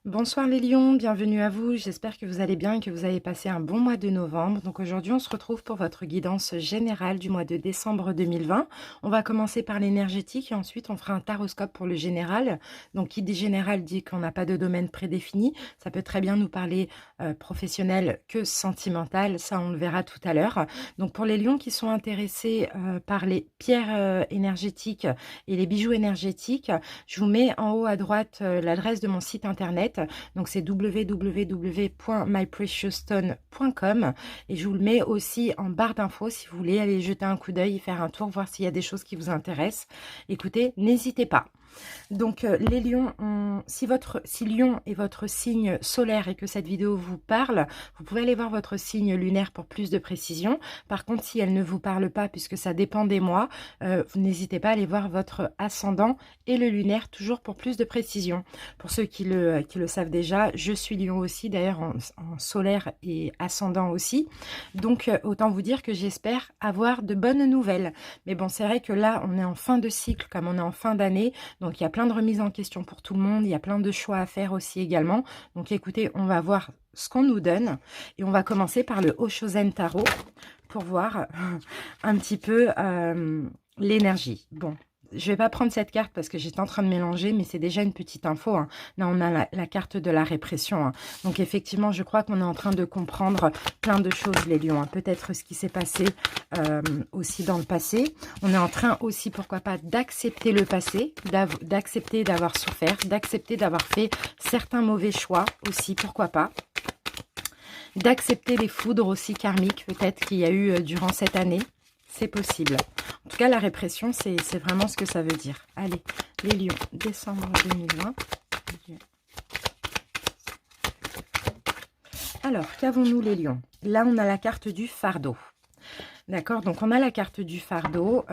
Bonsoir les lions, bienvenue à vous. J'espère que vous allez bien et que vous avez passé un bon mois de novembre. Donc aujourd'hui, on se retrouve pour votre guidance générale du mois de décembre 2020. On va commencer par l'énergétique et ensuite on fera un taroscope pour le général. Donc qui dit général dit qu'on n'a pas de domaine prédéfini. Ça peut très bien nous parler professionnel que sentimental. Ça, on le verra tout à l'heure. Donc pour les lions qui sont intéressés par les pierres énergétiques et les bijoux énergétiques, je vous mets en haut à droite l'adresse de mon site internet. Donc c'est www.mypreciousstone.com et je vous le mets aussi en barre d'infos si vous voulez aller jeter un coup d'œil, faire un tour, voir s'il y a des choses qui vous intéressent. Écoutez, n'hésitez pas. Donc les lions, si lion est votre signe solaire et que cette vidéo vous parle, vous pouvez aller voir votre signe lunaire pour plus de précision. Par contre, si elle ne vous parle pas, puisque ça dépend des mois, vous n'hésitez pas à aller voir votre ascendant et le lunaire, toujours pour plus de précision. Pour ceux qui le savent déjà, je suis lion aussi, d'ailleurs en solaire et ascendant aussi. Donc autant vous dire que j'espère avoir de bonnes nouvelles. Mais bon, c'est vrai que là, on est en fin de cycle, comme on est en fin d'année. Donc, il y a plein de remises en question pour tout le monde. Il y a plein de choix à faire aussi également. Donc, écoutez, on va voir ce qu'on nous donne. Et on va commencer par le Oshozen Tarot pour voir un petit peu l'énergie. Bon, je vais pas prendre cette carte parce que j'étais en train de mélanger, mais c'est déjà une petite info. Hein. Là, on a la carte de la répression. Hein. Donc, effectivement, je crois qu'on est en train de comprendre plein de choses, les lions. Hein. Peut-être ce qui s'est passé aussi dans le passé. On est en train aussi, pourquoi pas, d'accepter le passé, d'accepter d'avoir souffert, d'accepter d'avoir fait certains mauvais choix aussi, pourquoi pas. D'accepter les foudres aussi karmiques, peut-être, qu'il y a eu durant cette année. C'est possible. En tout cas, la répression, c'est vraiment ce que ça veut dire. Allez, les lions, décembre 2020. Alors, qu'avons-nous les lions? Là, on a la carte du fardeau. D'accord, donc on a la carte du fardeau.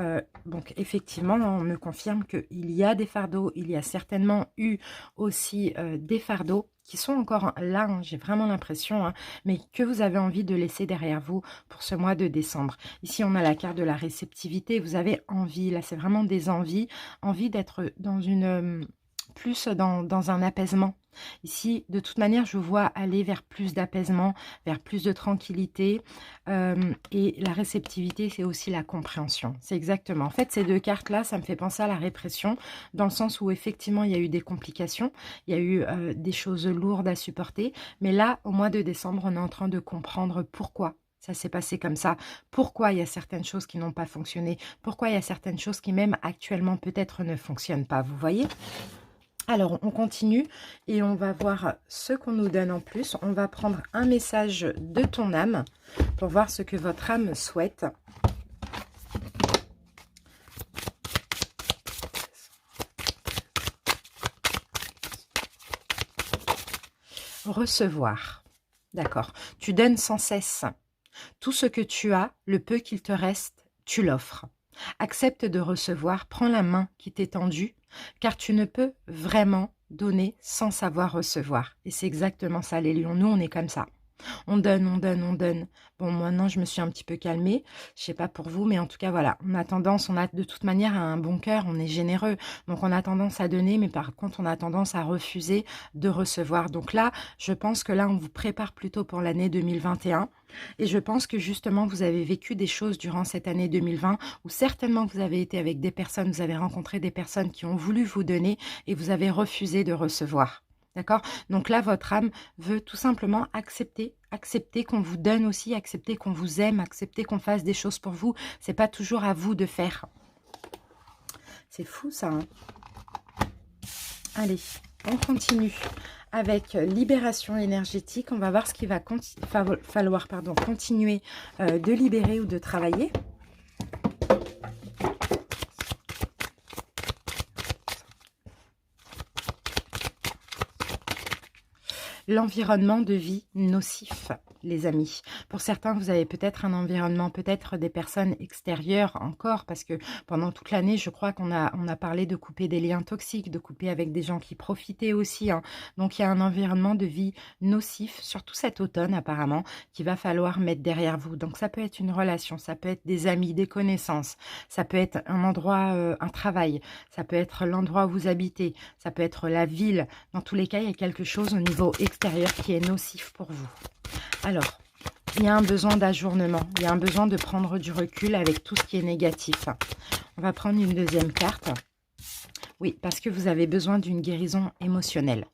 Donc effectivement, on me confirme qu'il y a des fardeaux. Il y a certainement eu aussi des fardeaux qui sont encore là, hein, j'ai vraiment l'impression, hein, mais que vous avez envie de laisser derrière vous pour ce mois de décembre. Ici, on a la carte de la réceptivité. Vous avez envie, là, c'est vraiment des envies. Envie d'être dans une... plus dans un apaisement. Ici, de toute manière, je vois aller vers plus d'apaisement, vers plus de tranquillité. Et la réceptivité, c'est aussi la compréhension. C'est exactement. En fait, ces deux cartes-là, ça me fait penser à la répression, dans le sens où effectivement, il y a eu des complications, il y a eu des choses lourdes à supporter. Mais là, au mois de décembre, on est en train de comprendre pourquoi ça s'est passé comme ça, pourquoi il y a certaines choses qui n'ont pas fonctionné, pourquoi il y a certaines choses qui même actuellement peut-être ne fonctionnent pas, vous voyez? Alors, on continue et on va voir ce qu'on nous donne en plus. On va prendre un message de ton âme pour voir ce que votre âme souhaite. Recevoir. D'accord. Tu donnes sans cesse. Tout ce que tu as, le peu qu'il te reste, tu l'offres. Accepte de recevoir, prends la main qui t'est tendue, car tu ne peux vraiment donner sans savoir recevoir. Et c'est exactement ça, les lions. Nous, on est comme ça. On donne, on donne, on donne. Bon, maintenant, je me suis un petit peu calmée. Je sais pas pour vous, mais en tout cas, voilà. On a tendance, on a de toute manière un bon cœur, on est généreux. Donc, on a tendance à donner, mais par contre, on a tendance à refuser de recevoir. Donc là, je pense que là, on vous prépare plutôt pour l'année 2021. Et je pense que justement, vous avez vécu des choses durant cette année 2020 où certainement vous avez été avec des personnes, vous avez rencontré des personnes qui ont voulu vous donner et vous avez refusé de recevoir. D'accord? Donc là, votre âme veut tout simplement accepter qu'on vous donne aussi, accepter qu'on vous aime, accepter qu'on fasse des choses pour vous. C'est pas toujours à vous de faire. C'est fou ça, hein? Allez, on continue avec libération énergétique. On va voir ce qu'il va falloir continuer de libérer ou de travailler. L'environnement de vie nocif. les amis. Pour certains, vous avez peut-être un environnement, peut-être des personnes extérieures encore, parce que pendant toute l'année, je crois on a parlé de couper des liens toxiques, de couper avec des gens qui profitaient aussi, hein. Donc, il y a un environnement de vie nocif, surtout cet automne apparemment, qu'il va falloir mettre derrière vous. Donc, ça peut être une relation, ça peut être des amis, des connaissances, ça peut être un endroit, un travail, ça peut être l'endroit où vous habitez, ça peut être la ville. Dans tous les cas, il y a quelque chose au niveau extérieur qui est nocif pour vous. Alors, il y a un besoin d'ajournement, il y a un besoin de prendre du recul avec tout ce qui est négatif. On va prendre une deuxième carte. Oui, parce que vous avez besoin d'une guérison émotionnelle.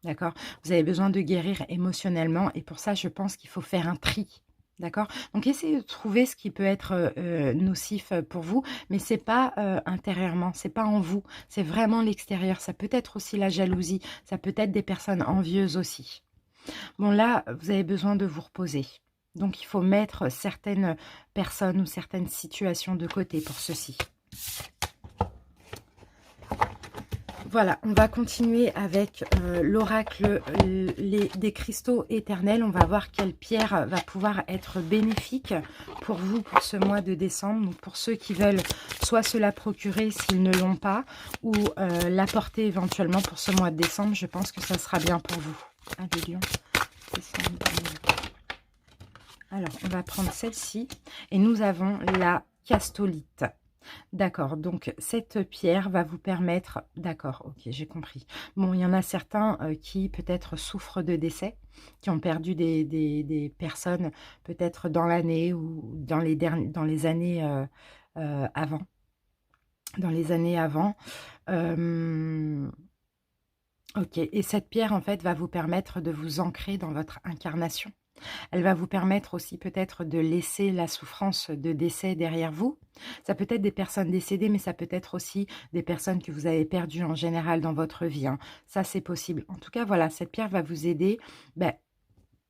D'accord? Vous avez besoin de guérir émotionnellement et pour ça, je pense qu'il faut faire un tri. D'accord? Donc, essayez de trouver ce qui peut être nocif pour vous, mais c'est pas intérieurement, c'est pas en vous, c'est vraiment l'extérieur. Ça peut être aussi la jalousie, ça peut être des personnes envieuses aussi. Bon, là, vous avez besoin de vous reposer. Donc, il faut mettre certaines personnes ou certaines situations de côté pour ceci. Voilà, on va continuer avec l'oracle des cristaux éternels. On va voir quelle pierre va pouvoir être bénéfique pour vous pour ce mois de décembre. Donc pour ceux qui veulent soit se la procurer s'ils ne l'ont pas, ou l'apporter éventuellement pour ce mois de décembre, je pense que ça sera bien pour vous. Allez, Lion. Alors, on va prendre celle-ci. Et nous avons la castolite. D'accord, donc cette pierre va vous permettre... D'accord, ok, j'ai compris. Bon, il y en a certains qui peut-être souffrent de décès, qui ont perdu des personnes peut-être dans l'année ou dans les années avant. Dans les années avant. Ok, et cette pierre, en fait, va vous permettre de vous ancrer dans votre incarnation. Elle va vous permettre aussi peut-être de laisser la souffrance de décès derrière vous. Ça peut être des personnes décédées, mais ça peut être aussi des personnes que vous avez perdues en général dans votre vie, hein. Ça, c'est possible. En tout cas, voilà, cette pierre va vous aider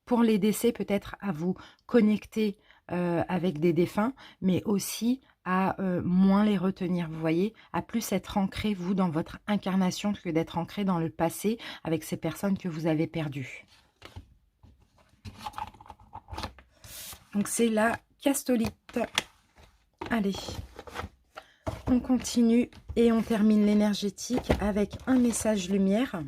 pour les décès, peut-être à vous connecter avec des défunts, mais aussi à moins les retenir, vous voyez, à plus être ancré, vous, dans votre incarnation que d'être ancré dans le passé avec ces personnes que vous avez perdues. Donc, c'est la castolite. Allez, on continue et on termine l'énergétique avec un message lumière.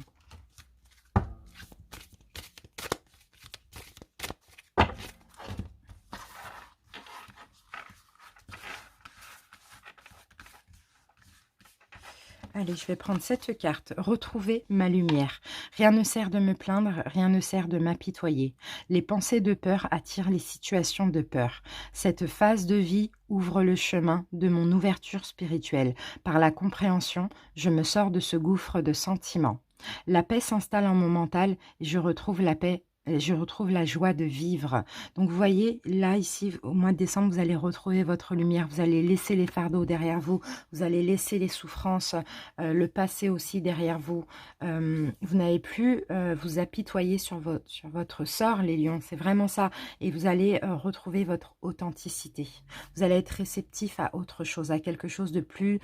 Allez, je vais prendre cette carte. Retrouver ma lumière. Rien ne sert de me plaindre, rien ne sert de m'apitoyer. Les pensées de peur attirent les situations de peur. Cette phase de vie ouvre le chemin de mon ouverture spirituelle. Par la compréhension, je me sors de ce gouffre de sentiments. La paix s'installe en mon mental et je retrouve la paix. Je retrouve la joie de vivre. Donc, vous voyez, là, ici, au mois de décembre, vous allez retrouver votre lumière. Vous allez laisser les fardeaux derrière vous. Vous allez laisser les souffrances, le passé aussi derrière vous. Vous n'allez plus vous apitoyer sur votre sort, les lions. C'est vraiment ça. Et vous allez retrouver votre authenticité. Vous allez être réceptif à autre chose, à quelque chose de plus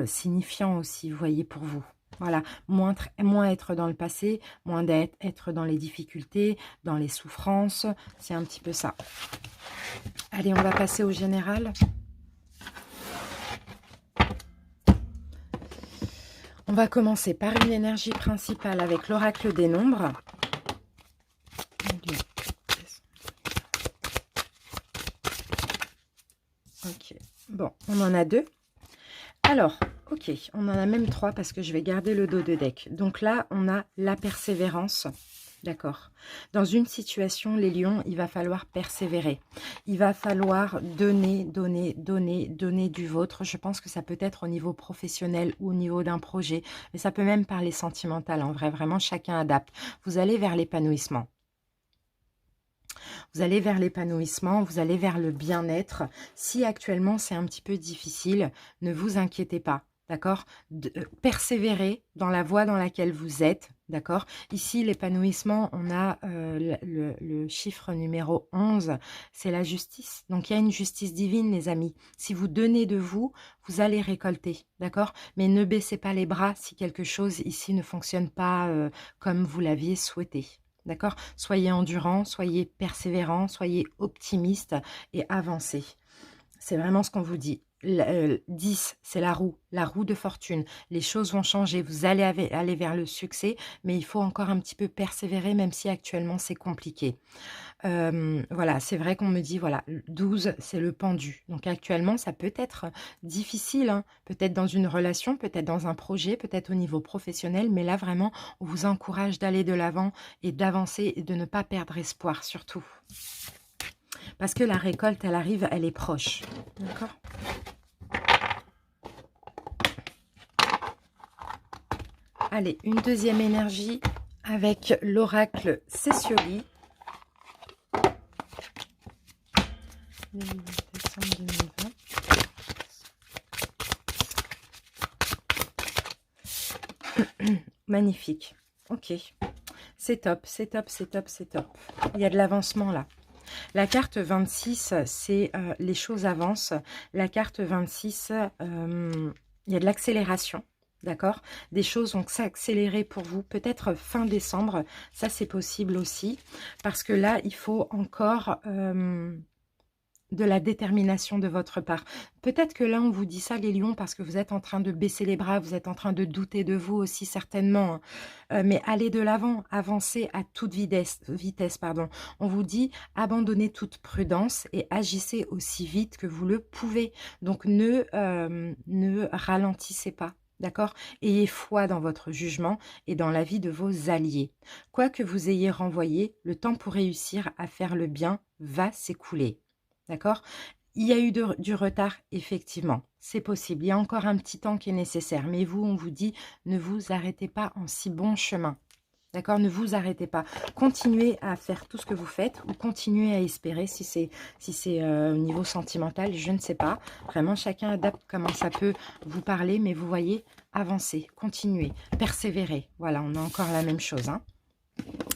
signifiant aussi, vous voyez, pour vous. Voilà, moins être dans le passé, moins être dans les difficultés, dans les souffrances. C'est un petit peu ça. Allez, on va passer au général. On va commencer par une énergie principale avec l'oracle des nombres. Ok, bon, on en a deux. Alors, ok, on en a même 3 parce que je vais garder le dos de deck. Donc là, on a la persévérance. D'accord. Dans une situation, les lions, il va falloir persévérer. Il va falloir donner du vôtre. Je pense que ça peut être au niveau professionnel ou au niveau d'un projet. Mais ça peut même parler sentimental. En vrai, vraiment, chacun adapte. Vous allez vers l'épanouissement. Vous allez vers l'épanouissement, vous allez vers le bien-être. Si actuellement c'est un petit peu difficile, ne vous inquiétez pas, d'accord? Persévérez dans la voie dans laquelle vous êtes, d'accord? Ici, l'épanouissement, on a le chiffre numéro 11, c'est la justice. Donc, il y a une justice divine, les amis. Si vous donnez de vous, vous allez récolter, d'accord? Mais ne baissez pas les bras si quelque chose ici ne fonctionne pas comme vous l'aviez souhaité. D'accord? Soyez endurant, soyez persévérant, soyez optimiste et avancez. C'est vraiment ce qu'on vous dit. 10, c'est la roue de fortune. Les choses vont changer, vous allez aller vers le succès, mais il faut encore un petit peu persévérer, même si actuellement c'est compliqué. Voilà, c'est vrai qu'on me dit, voilà, 12, c'est le pendu. Donc actuellement, ça peut être difficile, hein, peut-être dans une relation, peut-être dans un projet, peut-être au niveau professionnel, mais là, vraiment, on vous encourage d'aller de l'avant et d'avancer et de ne pas perdre espoir, surtout. Parce que la récolte, elle arrive, elle est proche. D'accord? Allez, une deuxième énergie avec l'oracle Cécioli. Décembre 2020. Magnifique. Ok. C'est top, c'est top, c'est top, c'est top. Il y a de l'avancement là. La carte 26, c'est les choses avancent. La carte 26, il y a de l'accélération. D'accord? Des choses vont s'accélérer pour vous. Peut-être fin décembre. Ça, c'est possible aussi. Parce que là, il faut encore de la détermination de votre part. Peut-être que là, on vous dit ça, les lions, parce que vous êtes en train de baisser les bras, vous êtes en train de douter de vous aussi, certainement. Mais allez de l'avant, avancez à toute vitesse, pardon. On vous dit, abandonnez toute prudence et agissez aussi vite que vous le pouvez. Donc, ne ralentissez pas. D'accord? Ayez foi dans votre jugement et dans la vie de vos alliés. Quoi que vous ayez renvoyé, le temps pour réussir à faire le bien va s'écouler. D'accord? Il y a eu du retard, effectivement. C'est possible. Il y a encore un petit temps qui est nécessaire. Mais vous, on vous dit, ne vous arrêtez pas en si bon chemin. D'accord? Ne vous arrêtez pas. Continuez à faire tout ce que vous faites ou continuez à espérer si c'est au niveau sentimental, je ne sais pas. Vraiment, chacun adapte comment ça peut vous parler. Mais vous voyez, avancez, continuez, persévérez. Voilà, on a encore la même chose, hein.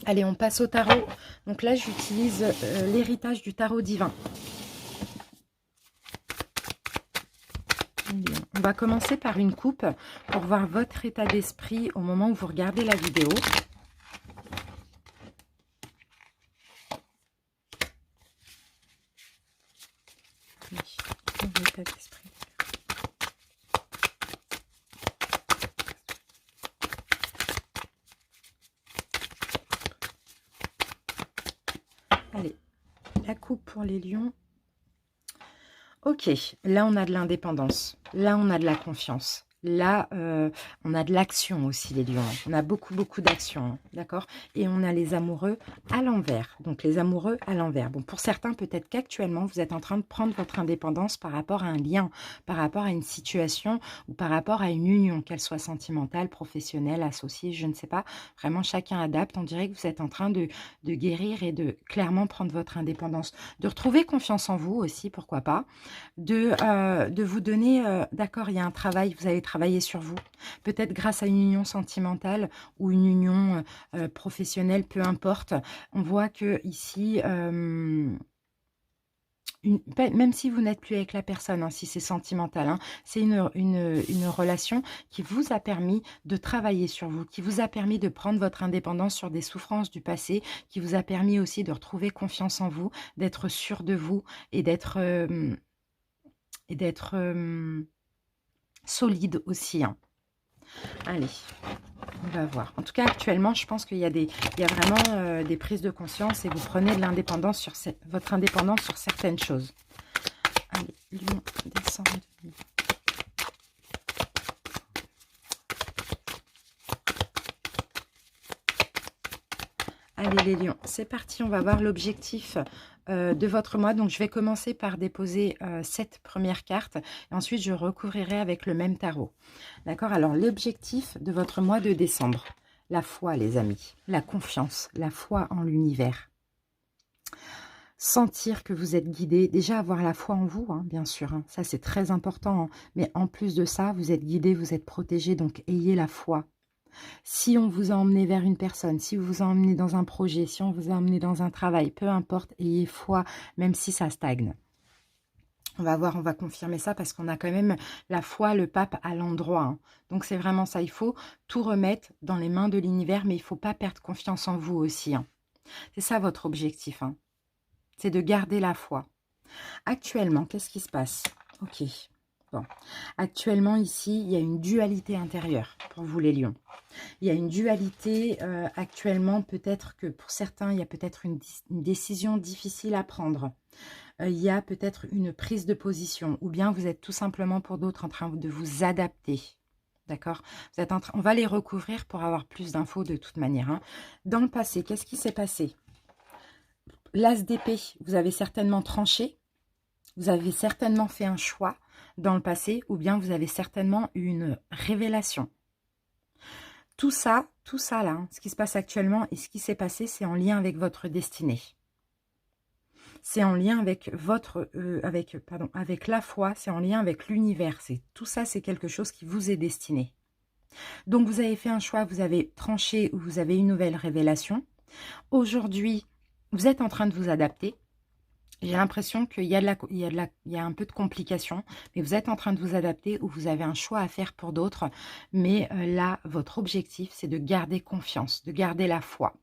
Allez, on passe au tarot. Donc là, j'utilise l'héritage du tarot divin. On va commencer par une coupe pour voir votre état d'esprit au moment où vous regardez la vidéo. Oui, l'état d'esprit. Allez, la coupe pour les lions. Ok, là on a de l'indépendance, là on a de la confiance, là on a de l'action aussi les lions, on a beaucoup d'action, hein, d'accord? Et on a les amoureux à l'envers, donc les amoureux à l'envers. Bon, pour certains peut-être qu'actuellement vous êtes en train de prendre votre indépendance par rapport à un lien, par rapport à une situation ou par rapport à une union, qu'elle soit sentimentale, professionnelle, associée, je ne sais pas. Vraiment chacun adapte, on dirait que vous êtes en train de guérir et de clairement prendre votre indépendance, de retrouver confiance en vous aussi, pourquoi pas. De vous donner, d'accord, il y a un travail, vous allez travailler sur vous. Peut-être grâce à une union sentimentale ou une union professionnelle, peu importe. On voit que ici, même si vous n'êtes plus avec la personne, hein, si c'est sentimental, hein, c'est une relation qui vous a permis de travailler sur vous, qui vous a permis de prendre votre indépendance sur des souffrances du passé, qui vous a permis aussi de retrouver confiance en vous, d'être sûr de vous et d'être solide aussi, hein. Allez, on va voir. En tout cas, actuellement, je pense qu'il y a vraiment des prises de conscience et vous prenez de l'indépendance sur votre indépendance sur certaines choses. Allez, lion, décembre 2020. Allez les lions, c'est parti, on va voir l'objectif de votre mois. Donc je vais commencer par déposer 7 premières cartes et ensuite je recouvrirai avec le même tarot. D'accord? Alors l'objectif de votre mois de décembre, la foi les amis, la confiance, la foi en l'univers. Sentir que vous êtes guidé, déjà avoir la foi en vous, hein, bien sûr, hein, ça c'est très important, hein, mais en plus de ça, vous êtes guidé, vous êtes protégé, donc ayez la foi. Si on vous a emmené vers une personne, si vous vous a emmené dans un projet, si on vous a emmené dans un travail, peu importe, ayez foi, même si ça stagne. On va voir, on va confirmer ça parce qu'on a quand même la foi, le pape à l'endroit, hein. Donc c'est vraiment ça, il faut tout remettre dans les mains de l'univers, mais il ne faut pas perdre confiance en vous aussi, hein. C'est ça votre objectif, hein. C'est de garder la foi. Actuellement, qu'est-ce qui se passe? Ok. Bon. Actuellement, ici, il y a une dualité intérieure pour vous, les lions. Il y a une dualité actuellement, peut-être que pour certains, il y a peut-être une décision difficile à prendre. Il y a peut-être une prise de position, ou bien vous êtes tout simplement pour d'autres en train de vous adapter. D'accord? Vous êtes on va les recouvrir pour avoir plus d'infos de toute manière, hein. Dans le passé, qu'est-ce qui s'est passé? L'as d'épée, vous avez certainement tranché. Vous avez certainement fait un choix dans le passé, ou bien vous avez certainement eu une révélation. Tout ça là, hein, ce qui se passe actuellement et ce qui s'est passé, c'est en lien avec votre destinée. C'est en lien avec avec la foi, c'est en lien avec l'univers. Tout ça, c'est quelque chose qui vous est destiné. Donc, vous avez fait un choix, vous avez tranché ou vous avez une nouvelle révélation. Aujourd'hui, vous êtes en train de vous adapter. J'ai l'impression qu'il y a un peu de complications, mais vous êtes en train de vous adapter ou vous avez un choix à faire pour d'autres. Mais là, votre objectif, c'est de garder confiance, de garder la foi.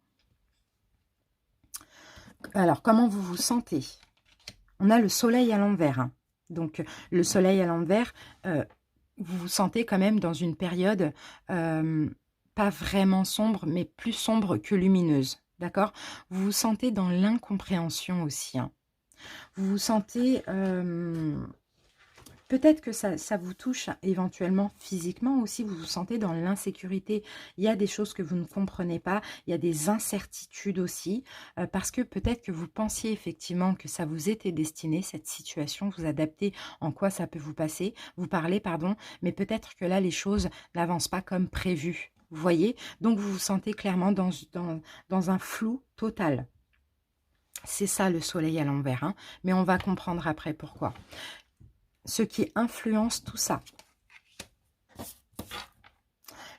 Alors, comment vous vous sentez? On a le soleil à l'envers, hein. Donc, le soleil à l'envers, vous vous sentez quand même dans une période pas vraiment sombre, mais plus sombre que lumineuse. D'accord? Vous vous sentez dans l'incompréhension aussi, hein. Vous vous sentez... peut-être que ça vous touche éventuellement physiquement aussi, vous vous sentez dans l'insécurité. Il y a des choses que vous ne comprenez pas, il y a des incertitudes aussi, parce que peut-être que vous pensiez effectivement que ça vous était destiné, cette situation, vous adaptez en quoi ça peut vous passer, vous parlez, pardon, mais peut-être que là, les choses n'avancent pas comme prévu. Vous voyez? Donc, vous vous sentez clairement dans un flou total. C'est ça le soleil à l'envers, hein, mais on va comprendre après pourquoi. Ce qui influence tout ça.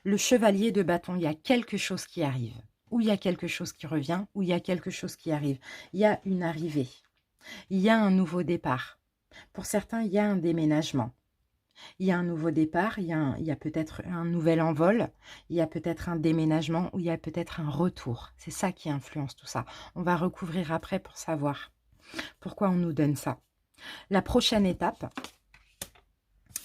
Le chevalier de bâton, il y a quelque chose qui arrive. Ou il y a quelque chose qui revient, ou il y a quelque chose qui arrive. Il y a une arrivée. Il y a un nouveau départ. Pour certains, il y a un déménagement. Il y a un nouveau départ, il y a peut-être un nouvel envol, il y a peut-être un déménagement, ou il y a peut-être un retour. C'est ça qui influence tout ça. On va recouvrir après pour savoir pourquoi on nous donne ça. La prochaine étape,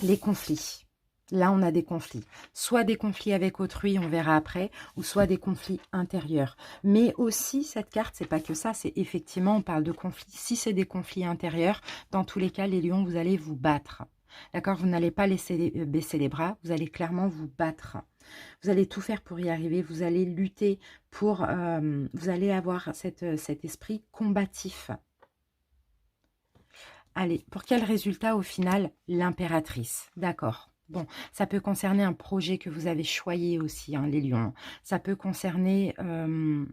les conflits. Là, on a des conflits. Soit des conflits avec autrui, on verra après, ou soit des conflits intérieurs. Mais aussi, cette carte, c'est pas que ça, c'est effectivement, on parle de conflits. Si c'est des conflits intérieurs, dans tous les cas, les lions, vous allez vous battre. D'accord? Vous n'allez pas laisser baisser les bras, vous allez clairement vous battre. Vous allez tout faire pour y arriver, vous allez lutter pour... vous allez avoir cet esprit combatif. Allez, pour quel résultat au final? L'impératrice. D'accord. Bon, ça peut concerner un projet que vous avez choisi aussi, hein, les lions. Ça peut concerner une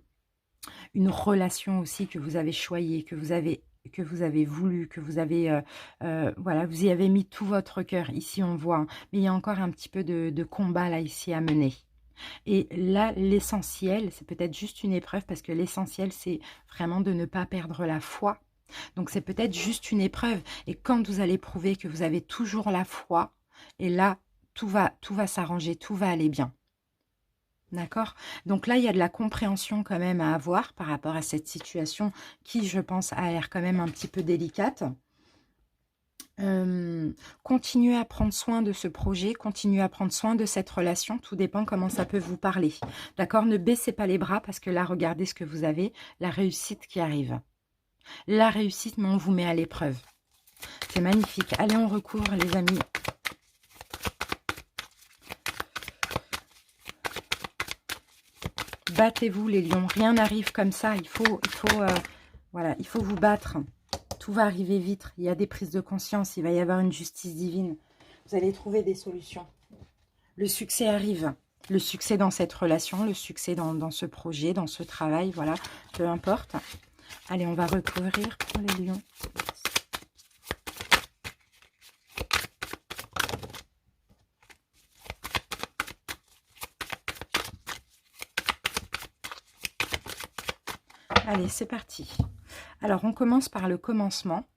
relation aussi que vous avez choisie, que vous avez voulu, que vous avez... voilà, vous y avez mis tout votre cœur. Ici, on voit. Hein, mais il y a encore un petit peu de combat là, ici, à mener. Et là, l'essentiel, c'est peut-être juste une épreuve parce que l'essentiel, c'est vraiment de ne pas perdre la foi. Donc, c'est peut-être juste une épreuve. Et quand vous allez prouver que vous avez toujours la foi, et là, tout va s'arranger, tout va aller bien. D'accord? Donc là, il y a de la compréhension quand même à avoir par rapport à cette situation qui, je pense, a l'air quand même un petit peu délicate. Continuez à prendre soin de ce projet, continuez à prendre soin de cette relation, tout dépend comment ça peut vous parler. D'accord? Ne baissez pas les bras parce que là, regardez ce que vous avez, la réussite qui arrive. La réussite, mais on vous met à l'épreuve. C'est magnifique. Allez, on recouvre, les amis. Battez-vous, les lions. Rien n'arrive comme ça. Voilà, il faut vous battre. Tout va arriver vite. Il y a des prises de conscience. Il va y avoir une justice divine. Vous allez trouver des solutions. Le succès arrive. Le succès dans cette relation, le succès dans ce projet, dans ce travail. Voilà, peu importe. Allez, on va recouvrir pour les lions. Allez, c'est parti. Alors, on commence par le commencement.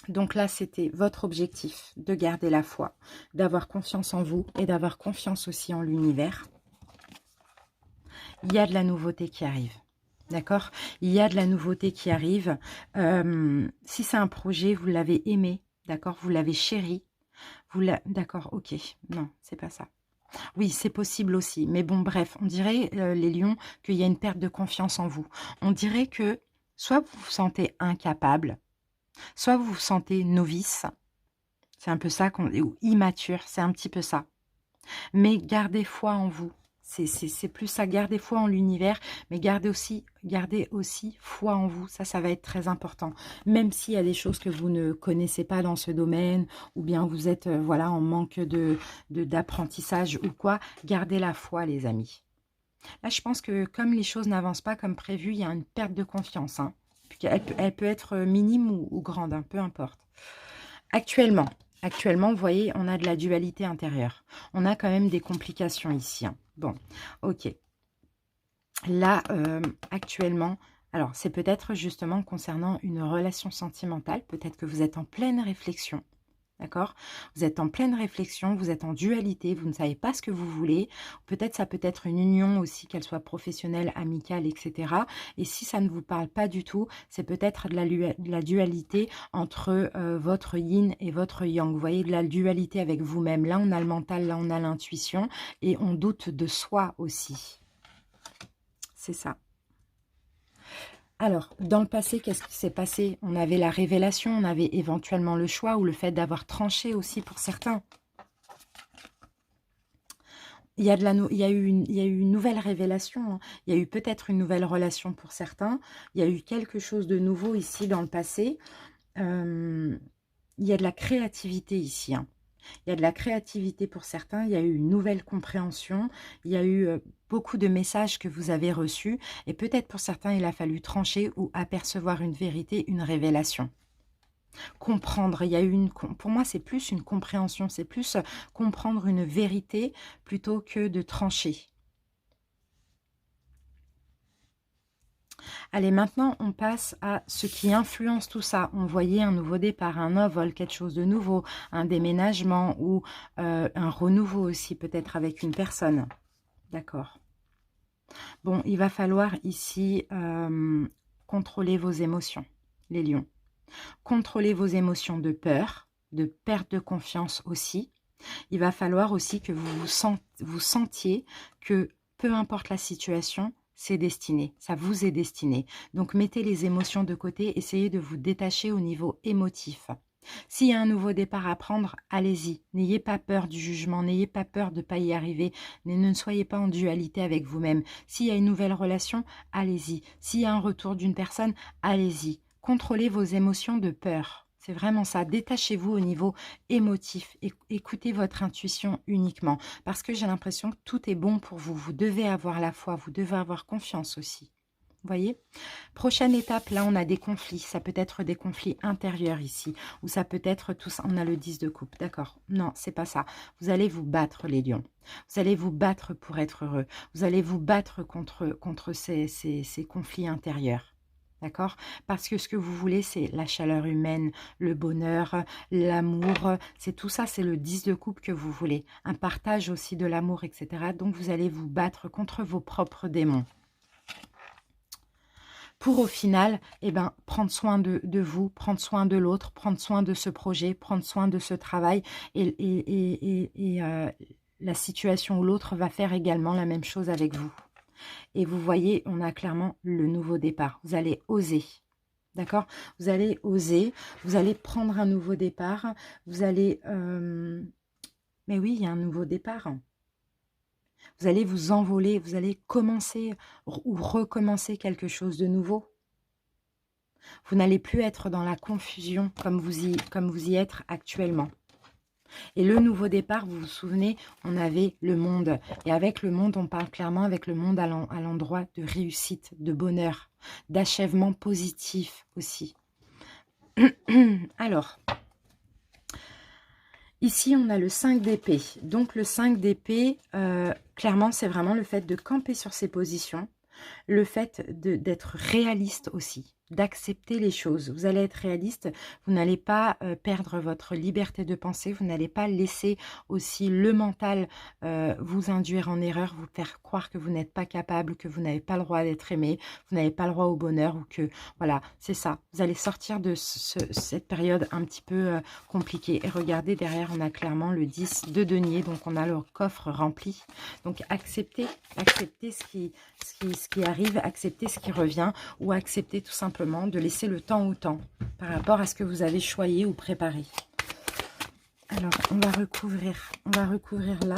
Donc là, c'était votre objectif de garder la foi, d'avoir confiance en vous et d'avoir confiance aussi en l'univers. Il y a de la nouveauté qui arrive. D'accord? Il y a de la nouveauté qui arrive. Si c'est un projet, vous l'avez aimé, d'accord? Vous l'avez chéri. D'accord, ok. Non, c'est pas ça. Oui, c'est possible aussi. Mais bon, bref, on dirait, les lions, qu'il y a une perte de confiance en vous. On dirait que soit vous vous sentez incapable, soit vous vous sentez novice. C'est un peu ça, ou immature, c'est un petit peu ça. Mais gardez foi en vous. C'est plus ça, gardez foi en l'univers, mais gardez aussi foi en vous. Ça va être très important. Même s'il y a des choses que vous ne connaissez pas dans ce domaine, ou bien vous êtes voilà, en manque d'apprentissage ou quoi, gardez la foi, les amis. Là, je pense que comme les choses n'avancent pas comme prévu, il y a une perte de confiance. Hein. Elle peut être minime ou grande, hein, peu importe. Actuellement, vous voyez, on a de la dualité intérieure. On a quand même des complications ici. Hein. Bon, ok. Là, actuellement, alors c'est peut-être justement concernant une relation sentimentale. Peut-être que vous êtes en pleine réflexion. D'accord? Vous êtes en pleine réflexion, vous êtes en dualité, vous ne savez pas ce que vous voulez. Peut-être ça peut être une union aussi, qu'elle soit professionnelle, amicale, etc. Et si ça ne vous parle pas du tout, c'est peut-être de la dualité entre votre yin et votre yang. Vous voyez, de la dualité avec vous-même. Là, on a le mental, là, on a l'intuition. Et on doute de soi aussi. C'est ça. Alors, dans le passé, qu'est-ce qui s'est passé? On avait la révélation, on avait éventuellement le choix ou le fait d'avoir tranché aussi pour certains. Il y a eu une nouvelle révélation, hein. Il y a eu peut-être une nouvelle relation pour certains. Il y a eu quelque chose de nouveau ici dans le passé. Il y a de la créativité ici, hein. Il y a de la créativité pour certains, il y a eu une nouvelle compréhension, il y a eu beaucoup de messages que vous avez reçus et peut-être pour certains, il a fallu trancher ou apercevoir une vérité, une révélation. Comprendre, il y a eu pour moi, c'est plus une compréhension, c'est plus comprendre une vérité plutôt que de trancher. Allez, maintenant, on passe à ce qui influence tout ça. On voyait un nouveau départ, un envol, quelque chose de nouveau, un déménagement ou un renouveau aussi, peut-être avec une personne. D'accord. Bon, il va falloir ici contrôler vos émotions, les lions. Contrôler vos émotions de peur, de perte de confiance aussi. Il va falloir aussi que vous sentiez que peu importe la situation, c'est destiné, ça vous est destiné. Donc mettez les émotions de côté, essayez de vous détacher au niveau émotif. S'il y a un nouveau départ à prendre, allez-y. N'ayez pas peur du jugement, n'ayez pas peur de ne pas y arriver. Ne soyez pas en dualité avec vous-même. S'il y a une nouvelle relation, allez-y. S'il y a un retour d'une personne, allez-y. Contrôlez vos émotions de peur. C'est vraiment ça. Détachez-vous au niveau émotif. Écoutez votre intuition uniquement. Parce que j'ai l'impression que tout est bon pour vous. Vous devez avoir la foi. Vous devez avoir confiance aussi. Vous voyez? Prochaine étape, là, on a des conflits. Ça peut être des conflits intérieurs ici. Ou ça peut être tout ça. On a le 10 de coupe. D'accord. Non, c'est pas ça. Vous allez vous battre, les lions. Vous allez vous battre pour être heureux. Vous allez vous battre contre ces conflits intérieurs. D'accord? Parce que ce que vous voulez, c'est la chaleur humaine, le bonheur, l'amour. C'est tout ça, c'est le 10 de coupe que vous voulez. Un partage aussi de l'amour, etc. Donc, vous allez vous battre contre vos propres démons. Pour au final, eh ben, prendre soin de vous, prendre soin de l'autre, prendre soin de ce projet, prendre soin de ce travail. Et la situation où l'autre va faire également la même chose avec vous. Et vous voyez, on a clairement le nouveau départ. Vous allez oser. D'accord? Vous allez oser. Vous allez prendre un nouveau départ. Vous allez... Mais oui, il y a un nouveau départ. Vous allez vous envoler. Vous allez commencer ou recommencer quelque chose de nouveau. Vous n'allez plus être dans la confusion comme vous y êtes actuellement. Et le nouveau départ, vous vous souvenez, on avait le monde. Et avec le monde, on parle clairement avec le monde à l'endroit de réussite, de bonheur, d'achèvement positif aussi. Alors, ici, on a le 5 d'épée. Donc, le 5 d'épée, clairement, c'est vraiment le fait de camper sur ses positions. Le fait d'être réaliste aussi. d'accepter les choses. Vous allez être réaliste, vous n'allez pas perdre votre liberté de penser, vous n'allez pas laisser aussi le mental vous induire en erreur, vous faire croire que vous n'êtes pas capable, que vous n'avez pas le droit d'être aimé, vous n'avez pas le droit au bonheur, ou que, voilà, c'est ça. Vous allez sortir de cette période un petit peu compliquée. Et regardez, derrière, on a clairement le 10 de denier, donc on a le coffre rempli. Donc acceptez ce qui arrive, acceptez ce qui revient, ou acceptez tout simplement de laisser le temps au temps par rapport à ce que vous avez choisi ou préparé. Alors, on va recouvrir là.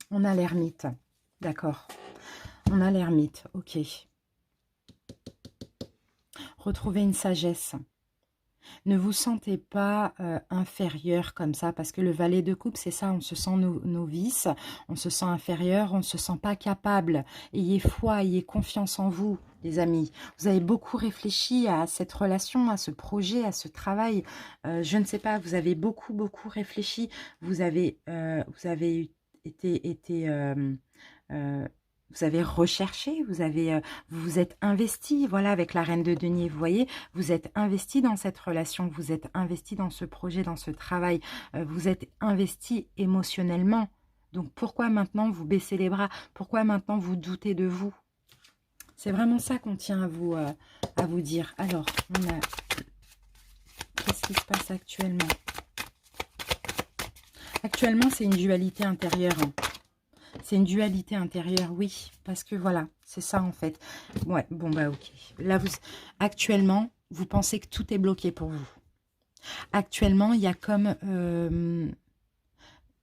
On a l'ermite, d'accord. On a l'ermite, ok. Retrouvez une sagesse. Ne vous sentez pas inférieur comme ça, parce que le valet de coupe, c'est ça, on se sent novice, on se sent inférieur, on ne se sent pas capable. Ayez foi, ayez confiance en vous, les amis. Vous avez beaucoup réfléchi à cette relation, à ce projet, à ce travail. Je ne sais pas, vous avez beaucoup réfléchi. Vous avez vous avez recherché, vous vous êtes investi, voilà, avec la reine de denier, vous voyez, vous êtes investi dans cette relation, vous êtes investi dans ce projet, dans ce travail, vous êtes investi émotionnellement. Donc pourquoi maintenant vous baissez les bras? Pourquoi maintenant vous doutez de vous? C'est vraiment ça qu'on tient à vous dire. Alors, on a... Qu'est-ce qui se passe actuellement? Actuellement, c'est une dualité intérieure. C'est une dualité intérieure, oui. Parce que voilà, c'est ça en fait. Ouais, bon bah ok. Là, actuellement, vous pensez que tout est bloqué pour vous. Actuellement, il y a comme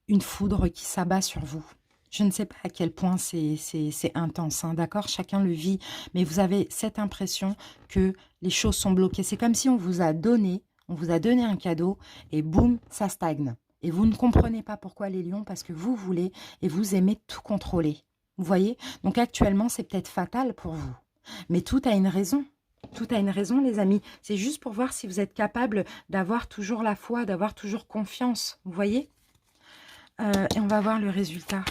une foudre qui s'abat sur vous. Je ne sais pas à quel point c'est intense, hein, d'accord? Chacun le vit, mais vous avez cette impression que les choses sont bloquées. C'est comme si on vous a donné un cadeau et boum, ça stagne. Et vous ne comprenez pas pourquoi les lions, parce que vous voulez et vous aimez tout contrôler. Vous voyez? Donc actuellement, c'est peut-être fatal pour vous. Mais tout a une raison. Tout a une raison, les amis. C'est juste pour voir si vous êtes capable d'avoir toujours la foi, d'avoir toujours confiance. Vous voyez? Et on va voir le résultat.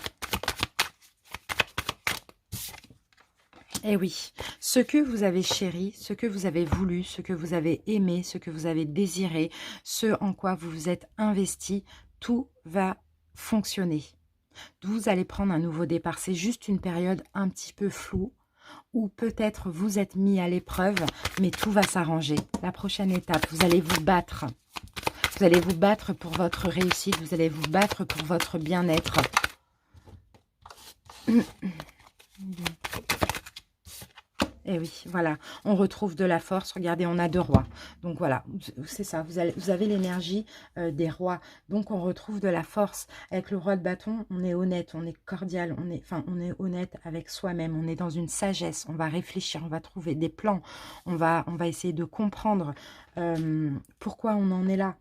Eh oui, ce que vous avez chéri, ce que vous avez voulu, ce que vous avez aimé, ce que vous avez désiré, ce en quoi vous vous êtes investi, tout va fonctionner. Vous allez prendre un nouveau départ. C'est juste une période un petit peu floue où peut-être vous êtes mis à l'épreuve, mais tout va s'arranger. La prochaine étape, vous allez vous battre. Vous allez vous battre pour votre réussite, vous allez vous battre pour votre bien-être. Et oui, voilà, on retrouve de la force. Regardez, on a 2 rois. Donc voilà, c'est ça, vous avez l'énergie des rois. Donc on retrouve de la force. Avec le roi de bâton, on est honnête, on est cordial, on est honnête avec soi-même. On est dans une sagesse, on va réfléchir, on va trouver des plans. On va essayer de comprendre pourquoi on en est là.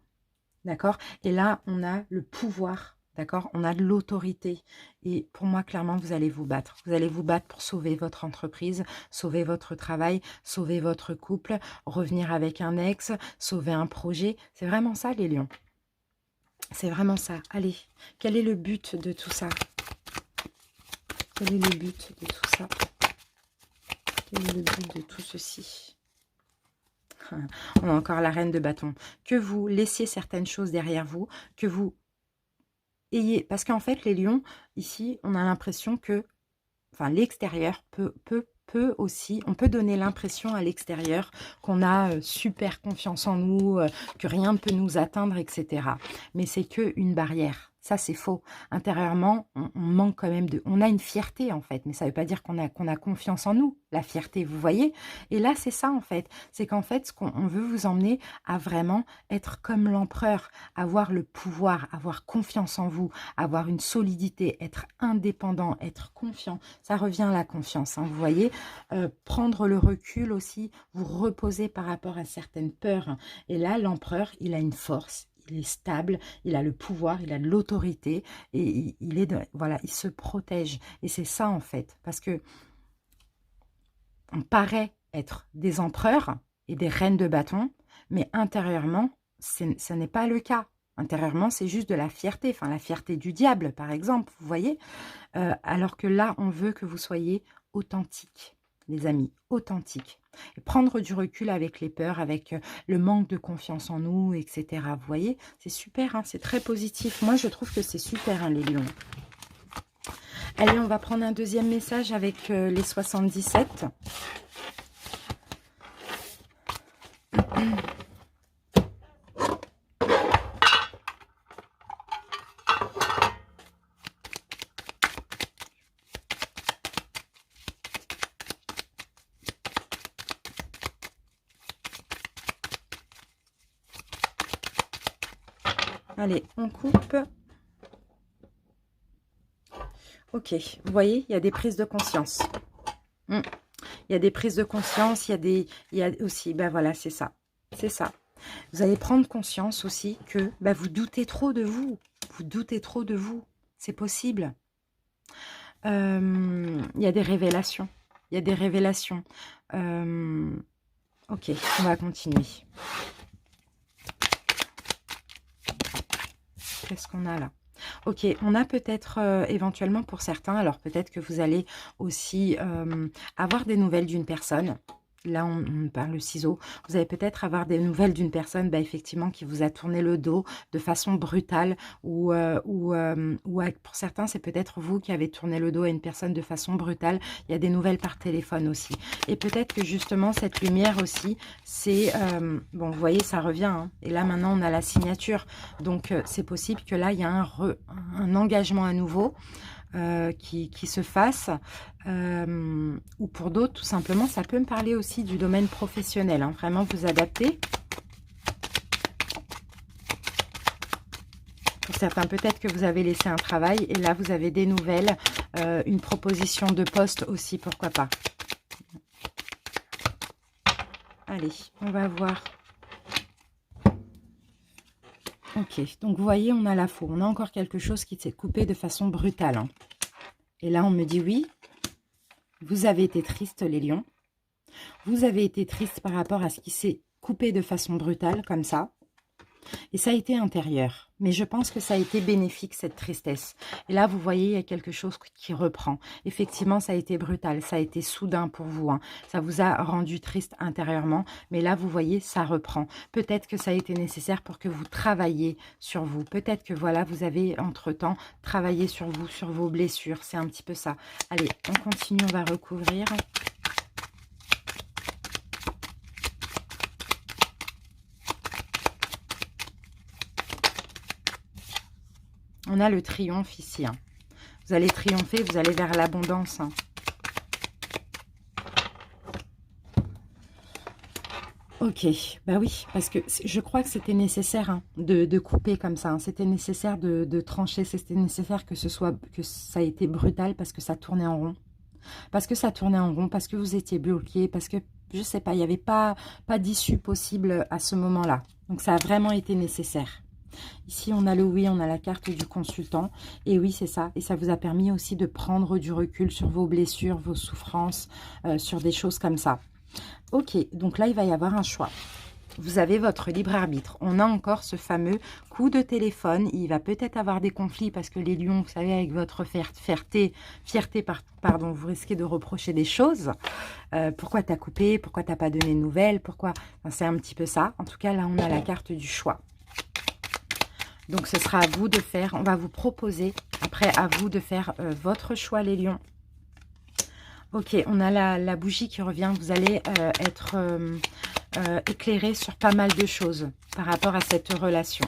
D'accord? Et là, on a le pouvoir. D'accord? On a de l'autorité. Et pour moi, clairement, vous allez vous battre. Vous allez vous battre pour sauver votre entreprise, sauver votre travail, sauver votre couple, revenir avec un ex, sauver un projet. C'est vraiment ça, les lions. C'est vraiment ça. Allez, quel est le but de tout ça? Quel est le but de tout ça? Quel est le but de tout ceci? On a encore la reine de bâton. Que vous laissiez certaines choses derrière vous, que vous parce qu'en fait, les lions, ici, on a l'impression que, enfin, l'extérieur peut aussi, on peut donner l'impression à l'extérieur qu'on a super confiance en nous, que rien ne peut nous atteindre, etc. Mais c'est qu'une barrière. Ça, c'est faux. Intérieurement, on manque quand même de... On a une fierté, en fait, mais ça ne veut pas dire qu'on a confiance en nous, la fierté, vous voyez? Et là, c'est ça, en fait. C'est qu'en fait, ce qu'on veut vous emmener à vraiment être comme l'empereur, avoir le pouvoir, avoir confiance en vous, avoir une solidité, être indépendant, être confiant. Ça revient à la confiance, hein, vous voyez? Prendre le recul aussi, vous reposer par rapport à certaines peurs. Et là, l'empereur, il a une force. Il est stable, il a le pouvoir, il a de l'autorité et voilà, il se protège. Et c'est ça en fait, parce que on paraît être des empereurs et des reines de bâton, mais intérieurement, ce n'est pas le cas. Intérieurement, c'est juste de la fierté, enfin la fierté du diable, par exemple, vous voyez. Alors que là, on veut que vous soyez authentique, les amis, authentique. Et prendre du recul avec les peurs, avec le manque de confiance en nous, etc. Vous voyez, c'est super, hein, c'est très positif. Moi, je trouve que c'est super, hein, les lions. Allez, on va prendre un deuxième message avec les 77. Allez, on coupe. Ok, vous voyez, il y a des prises de conscience. Il y a des prises de conscience, il y a aussi, ben voilà, c'est ça. C'est ça. Vous allez prendre conscience aussi que ben, vous doutez trop de vous. Vous doutez trop de vous. C'est possible. Il y a des révélations. Il y a des révélations. Ok, on va continuer. Qu'est-ce qu'on a là? Ok, on a peut-être éventuellement pour certains, alors peut-être que vous allez aussi avoir des nouvelles d'une personne. Là, on parle le ciseau. Vous allez peut-être avoir des nouvelles d'une personne, bah, effectivement, qui vous a tourné le dos de façon brutale. Ou pour certains, c'est peut-être vous qui avez tourné le dos à une personne de façon brutale. Il y a des nouvelles par téléphone aussi. Et peut-être que justement, cette lumière aussi, c'est... bon, vous voyez, ça revient. Hein. Et là, maintenant, on a la signature. Donc, c'est possible que là, il y a un engagement à nouveau. Qui se fasse, ou pour d'autres, tout simplement, ça peut me parler aussi du domaine professionnel, hein, vraiment vous adapter. Pour certains, peut-être que vous avez laissé un travail, et là, vous avez des nouvelles, une proposition de poste aussi, pourquoi pas. Allez, on va voir. Ok, donc vous voyez, on a la faux. On a encore quelque chose qui s'est coupé de façon brutale. Hein. Et là, on me dit oui, vous avez été triste, les lions. Vous avez été triste par rapport à ce qui s'est coupé de façon brutale, comme ça. Et ça a été intérieur. Mais je pense que ça a été bénéfique, cette tristesse. Et là, vous voyez, il y a quelque chose qui reprend. Effectivement, ça a été brutal. Ça a été soudain pour vous. Hein. Ça vous a rendu triste intérieurement. Mais là, vous voyez, ça reprend. Peut-être que ça a été nécessaire pour que vous travailliez sur vous. Peut-être que, voilà, vous avez, entre-temps, travaillé sur vous, sur vos blessures. C'est un petit peu ça. Allez, on continue, on va recouvrir. On a le triomphe ici. Hein. Vous allez triompher, vous allez vers l'abondance. Hein. Ok, bah oui, parce que je crois que c'était nécessaire hein, de couper comme ça. Hein. C'était nécessaire de trancher, c'était nécessaire que ça ait été brutal parce que ça tournait en rond. Parce que ça tournait en rond, parce que vous étiez bloqué, parce que, je sais pas, il n'y avait pas d'issue possible à ce moment-là. Donc ça a vraiment été nécessaire. Ici, on a le oui, on a la carte du consultant. Et oui, c'est ça. Et ça vous a permis aussi de prendre du recul sur vos blessures, vos souffrances, sur des choses comme ça. Ok, donc là, il va y avoir un choix. Vous avez votre libre arbitre. On a encore ce fameux coup de téléphone. Il va peut-être avoir des conflits parce que les lions, vous savez, avec votre fierté, pardon, vous risquez de reprocher des choses. Pourquoi t'as coupé? Pourquoi t'as pas donné de nouvelles? Pourquoi? Enfin, c'est un petit peu ça. En tout cas, là, on a la carte du choix. Donc, ce sera à vous de faire, on va vous proposer, après, à vous de faire votre choix, les lions. Ok, on a la bougie qui revient. Vous allez être éclairé sur pas mal de choses par rapport à cette relation.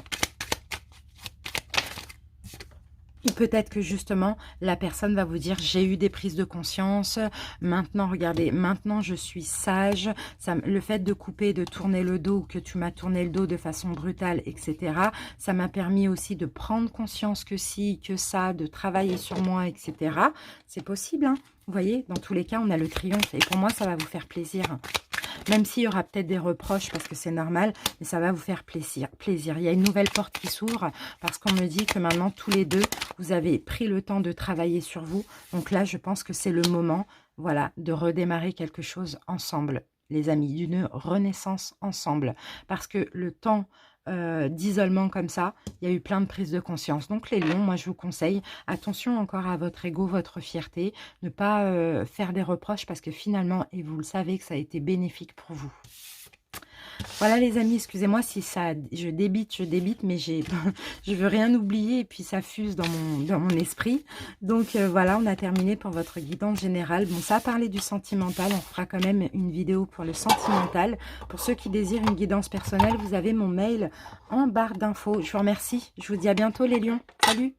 Ou peut-être que justement, la personne va vous dire, j'ai eu des prises de conscience, maintenant, regardez, maintenant je suis sage. Le fait de couper, de tourner le dos, que tu m'as tourné le dos de façon brutale, etc., ça m'a permis aussi de prendre conscience que si, que ça, de travailler sur moi, etc. C'est possible, hein. Vous voyez, dans tous les cas, on a le triomphe. Et pour moi, ça va vous faire plaisir. Même s'il y aura peut-être des reproches, parce que c'est normal, mais ça va vous faire plaisir. Il y a une nouvelle porte qui s'ouvre, parce qu'on me dit que maintenant, tous les deux, vous avez pris le temps de travailler sur vous. Donc là, je pense que c'est le moment, voilà, de redémarrer quelque chose ensemble. les amis, d'une renaissance ensemble. Parce que le temps d'isolement comme ça, il y a eu plein de prises de conscience. Donc les lions, moi je vous conseille, attention encore à votre ego, votre fierté, ne pas faire des reproches parce que finalement, et vous le savez que ça a été bénéfique pour vous. Voilà les amis, excusez-moi si ça, je débite, mais je veux rien oublier et puis ça fuse dans mon esprit. Donc voilà, on a terminé pour votre guidance générale. Bon, ça a parlé du sentimental, on fera quand même une vidéo pour le sentimental. Pour ceux qui désirent une guidance personnelle, vous avez mon mail en barre d'infos. Je vous remercie, je vous dis à bientôt les lions, salut!